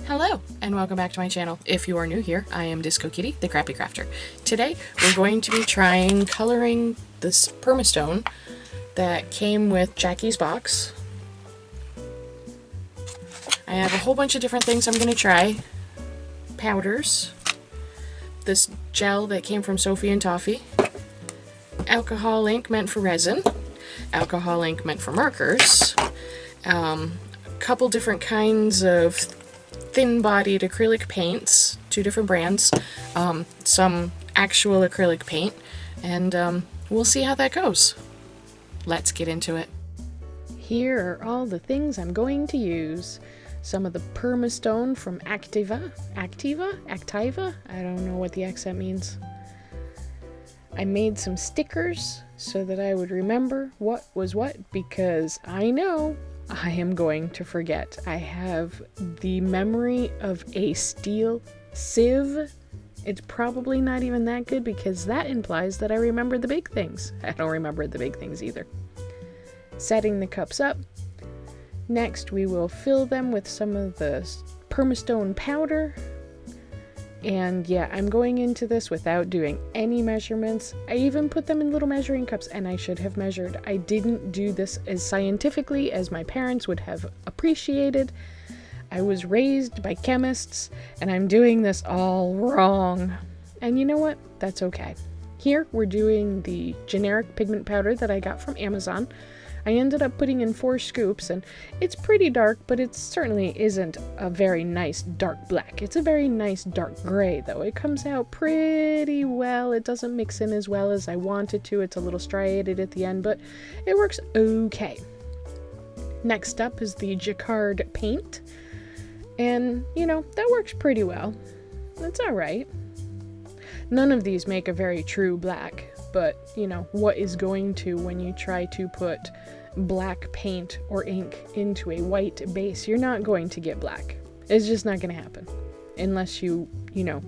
Hello, and welcome back to my channel. If you are new here, I am Disco Kitty, the Crappy Crafter. Today, we're going to be trying coloring this Permastone that came with Jackie's box. I have a whole bunch of different things I'm going to try. Powders, this gel that came from Sophie and Toffee, alcohol ink meant for resin, alcohol ink meant for markers, a couple different kinds of thin-bodied acrylic paints, 2 different brands, some actual acrylic paint, and we'll see how that goes. Let's get into it. Here are all the things I'm going to use. Some of the Permastone from Activa? I don't know what the accent means. I made some stickers so that I would remember what was what, because I know I am going to forget. I have the memory of a steel sieve. It's probably not even that good because that implies that I remember the big things. I don't remember the big things either. Setting the cups up. Next, we will fill them with some of the Permastone powder. And yeah, I'm going into this without doing any measurements. I even put them in little measuring cups, and I should have measured. I didn't do this as scientifically as my parents would have appreciated. I was raised by chemists, and I'm doing this all wrong. And you know what? That's okay. Here, we're doing the generic pigment powder that I got from Amazon. I ended up putting in 4 scoops, and it's pretty dark, but it certainly isn't a very nice dark black. It's a very nice dark gray, though. It comes out pretty well. It doesn't mix in as well as I want it to. It's a little striated at the end, but it works okay. Next up is the Jacquard paint, and, you know, that works pretty well. That's alright. None of these make a very true black, but, you know, what is going to when you try to put black paint or ink into a white base? You're not going to get black. It's just not going to happen unless you know,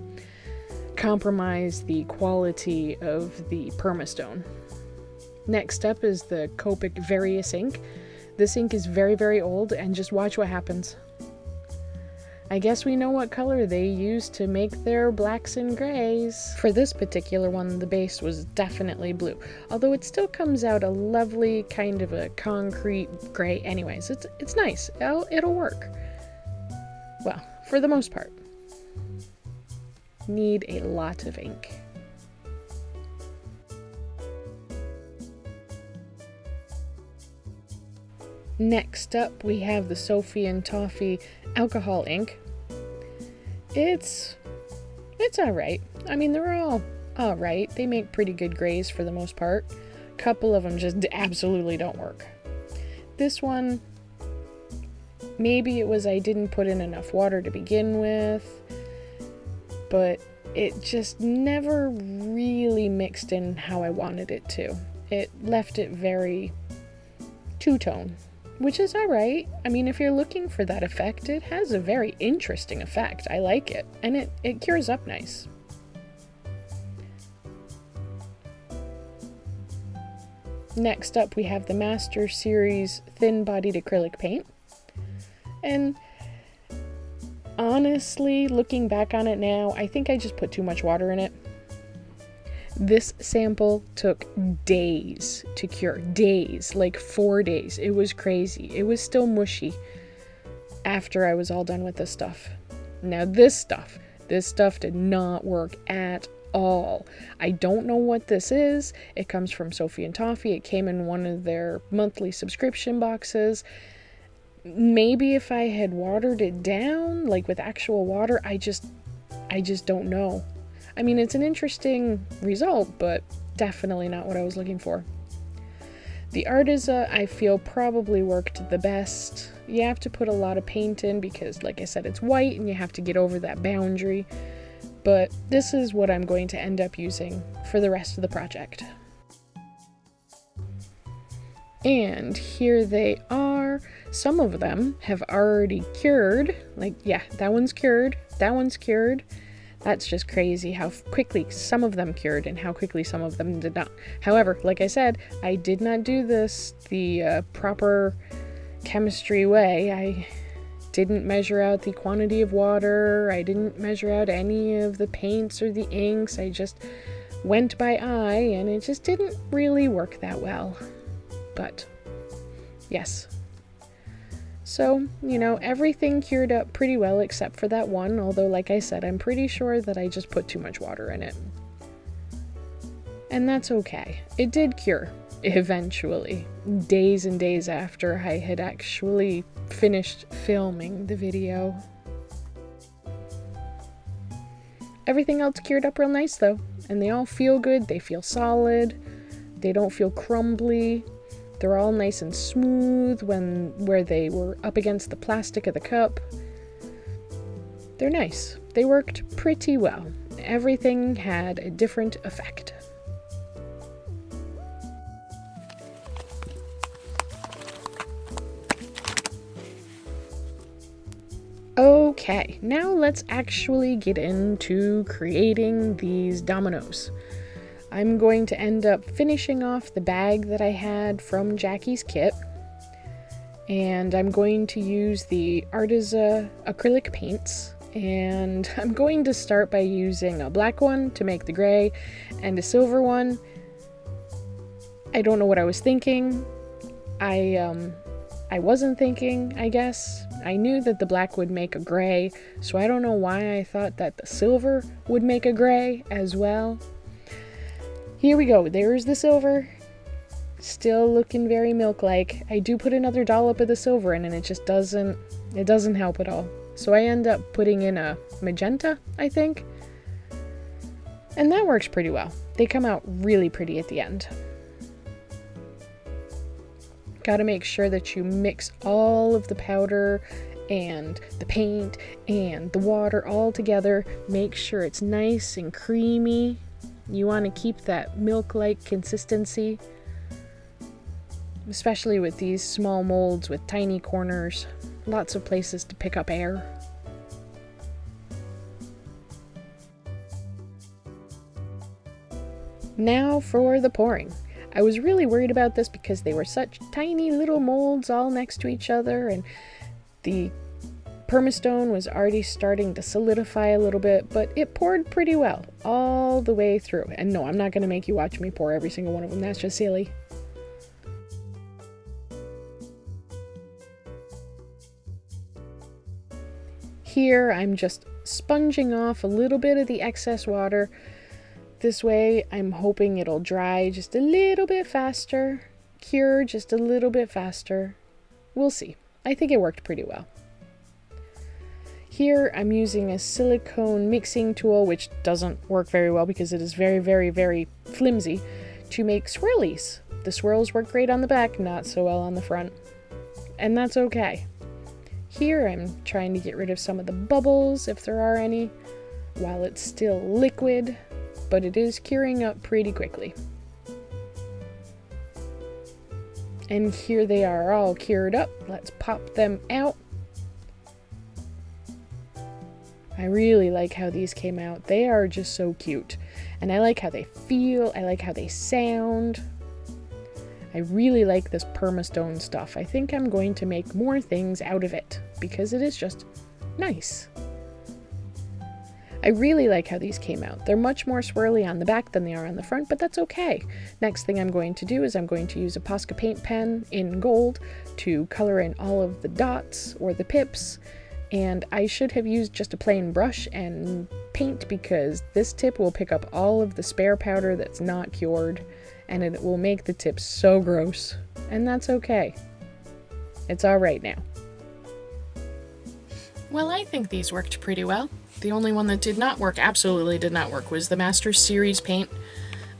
compromise the quality of the Permastone. Next up is the Copic Various ink. This ink is very, very old, and just watch what happens. I guess we know what color they used to make their blacks and grays. For this particular one, the base was definitely blue, although it still comes out a lovely kind of a concrete gray anyways. It's nice. It'll work. Well, for the most part. Need a lot of ink. Next up, we have the Sophie and Toffee alcohol ink. It's alright. I mean, they're all alright. They make pretty good grays for the most part. A couple of them just absolutely don't work. This one, maybe it was I didn't put in enough water to begin with, but it just never really mixed in how I wanted it to. It left it very two-tone, which is alright. I mean, if you're looking for that effect, it has a very interesting effect. I like it, and it cures up nice. Next up, we have the Master Series thin-bodied acrylic paint. And honestly, looking back on it now, I think I just put too much water in it. This sample took days to cure. Days. Like 4 days. It was crazy. It was still mushy after I was all done with this stuff. Now this stuff did not work at all. I don't know what this is. It comes from Sophie and Toffee. It came in one of their monthly subscription boxes. Maybe if I had watered it down, like with actual water, I just don't know. I mean, it's an interesting result, but definitely not what I was looking for. The Arteza, I feel, probably worked the best. You have to put a lot of paint in because, like I said, it's white and you have to get over that boundary. But this is what I'm going to end up using for the rest of the project. And here they are. Some of them have already cured. Like, yeah, that one's cured. That one's cured. That's just crazy how quickly some of them cured and how quickly some of them did not. However, like I said, I did not do this the proper chemistry way. I didn't measure out the quantity of water. I didn't measure out any of the paints or the inks. I just went by eye, and it just didn't really work that well. But yes. So, you know, everything cured up pretty well except for that one, although like I said, I'm pretty sure that I just put too much water in it. And that's okay. It did cure, eventually, days and days after I had actually finished filming the video. Everything else cured up real nice though, and they all feel good, they feel solid, they don't feel crumbly, they're all nice and smooth where they were up against the plastic of the cup. They're nice. They worked pretty well. Everything had a different effect. Okay, now let's actually get into creating these dominoes. I'm going to end up finishing off the bag that I had from Jackie's kit, and I'm going to use the Arteza acrylic paints, and I'm going to start by using a black one to make the gray and a silver one. I don't know what I was thinking. I wasn't thinking, I guess. I knew that the black would make a gray, so I don't know why I thought that the silver would make a gray as well. Here we go, there's the silver. Still looking very milk-like. I do put another dollop of the silver in and it just doesn't help at all. So I end up putting in a magenta, I think. And that works pretty well. They come out really pretty at the end. Gotta make sure that you mix all of the powder and the paint and the water all together. Make sure it's nice and creamy. You want to keep that milk-like consistency, especially with these small molds with tiny corners, lots of places to pick up air. Now for the pouring. I was really worried about this because they were such tiny little molds all next to each other, and the Permastone was already starting to solidify a little bit, but it poured pretty well all the way through. And no, I'm not going to make you watch me pour every single one of them. That's just silly. Here, I'm just sponging off a little bit of the excess water. This way, I'm hoping it'll dry just a little bit faster, cure just a little bit faster. We'll see. I think it worked pretty well. Here, I'm using a silicone mixing tool, which doesn't work very well because it is very, very, very flimsy, to make swirlies. The swirls work great on the back, not so well on the front. And that's okay. Here, I'm trying to get rid of some of the bubbles, if there are any, while it's still liquid. But it is curing up pretty quickly. And here they are all cured up. Let's pop them out. I really like how these came out. They are just so cute. And I like how they feel. I like how they sound. I really like this Permastone stuff. I think I'm going to make more things out of it because it is just nice. I really like how these came out. They're much more swirly on the back than they are on the front, but that's okay. Next thing I'm going to do is I'm going to use a Posca paint pen in gold to color in all of the dots or the pips, and I should have used just a plain brush and paint because this tip will pick up all of the spare powder that's not cured, and it will make the tip so gross, and that's okay. It's alright now. Well, I think these worked pretty well. The only one that did not work, absolutely did not work, was the Master Series paint.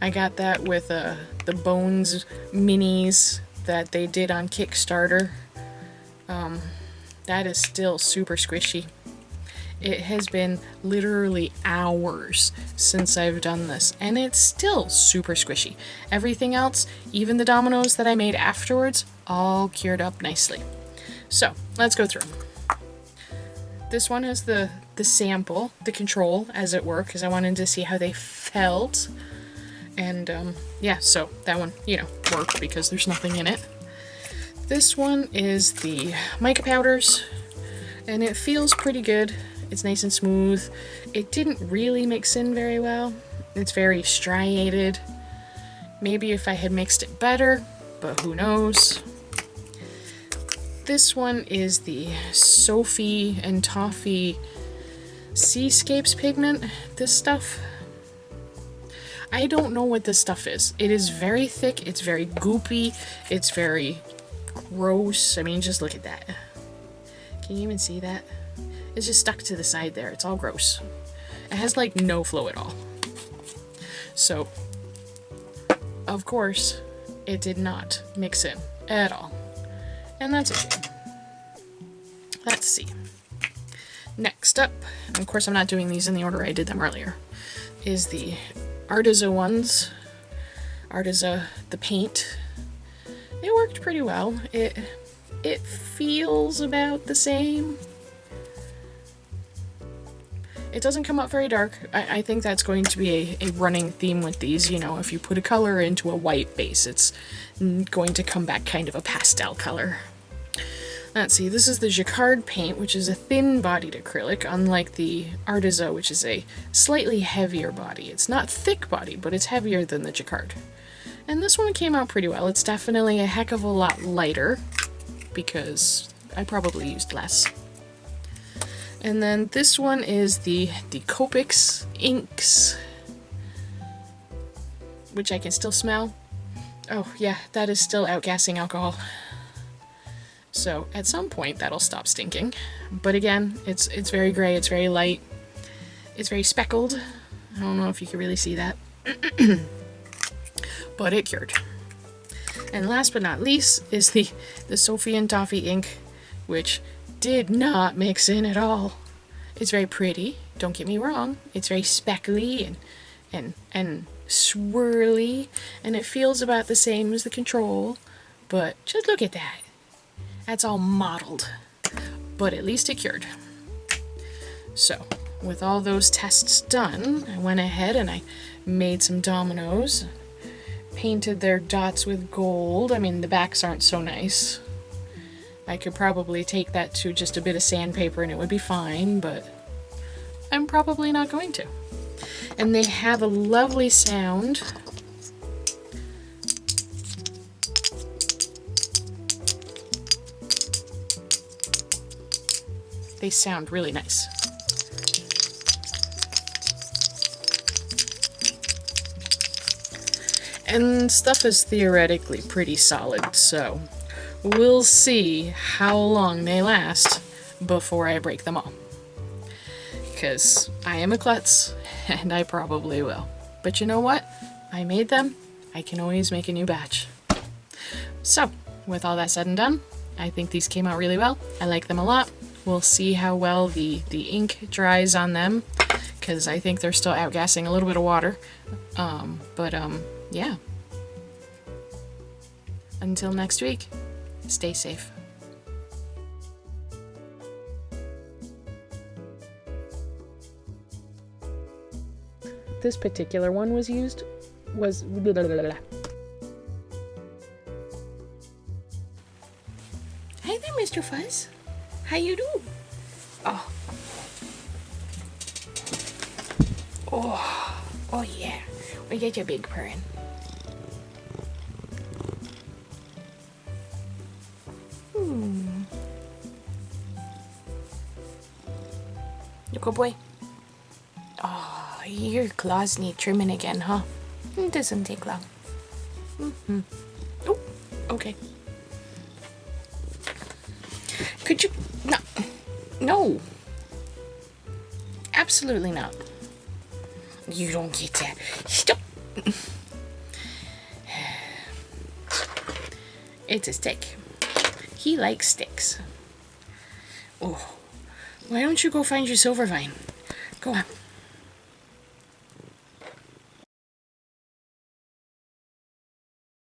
I got that with the Bones minis that they did on Kickstarter. That is still super squishy. It has been literally hours since I've done this, and it's still super squishy. Everything else, even the dominoes that I made afterwards, all cured up nicely. So, let's go through them. This one is the sample, the control, as it were, because I wanted to see how they felt. And, yeah, so that one, worked because there's nothing in it. This one is the mica powders. And it feels pretty good. It's nice and smooth. It didn't really mix in very well. It's very striated. Maybe if I had mixed it better, but who knows. This one is the Sophie and Toffee Seascapes pigment. This stuff, I don't know what this stuff is. It is very thick, it's very goopy, it's very gross. I mean, just look at that. Can you even see that? It's just stuck to the side there. It's all gross. It has like no flow at all. So, of course, it did not mix in at all. And that's a shame. Let's see. Next up, and of course I'm not doing these in the order I did them earlier, is the Arteza ones. Arteza, the paint. It worked pretty well. It feels about the same. It doesn't come up very dark. I think that's going to be a running theme with these. You know, if you put a color into a white base, it's going to come back kind of a pastel color. Let's see, this is the Jacquard paint, which is a thin-bodied acrylic, unlike the Arteza, which is a slightly heavier body. It's not thick-bodied, but it's heavier than the Jacquard. And this one came out pretty well. It's definitely a heck of a lot lighter, because I probably used less. And then this one is the Copics inks, which I can still smell. Oh yeah, that is still outgassing alcohol. So at some point that'll stop stinking. But again, it's very gray, it's very light, it's very speckled. I don't know if you can really see that. But it cured. And last but not least is the Sophie and Toffee ink, which did not mix in at all. It's very pretty, don't get me wrong. It's very speckly and swirly, and it feels about the same as the Control, but just look at that. That's all mottled, but at least it cured. So, with all those tests done, I went ahead and I made some dominoes, painted their dots with gold. I mean, the backs aren't so nice. I could probably take that to just a bit of sandpaper and it would be fine, but I'm probably not going to. And they have a lovely sound. They sound really nice. And stuff is theoretically pretty solid, so we'll see how long they last before I break them all. Because I am a klutz, and I probably will. But you know what? I made them. I can always make a new batch. So, with all that said and done, I think these came out really well. I like them a lot. We'll see how well the ink dries on them, because I think they're still outgassing a little bit of water. Yeah. Until next week, stay safe. This particular one was Hi there, Mr. Fuzz. How you do? Oh. Oh yeah. We get your big purring. You good boy? Oh, your claws need trimming again, huh? It doesn't take long. Oh, okay. Could you... No. Absolutely not. You don't get that. Stop. It's a stick. He likes sticks. Oh. Why don't you go find your silver vine? Go on.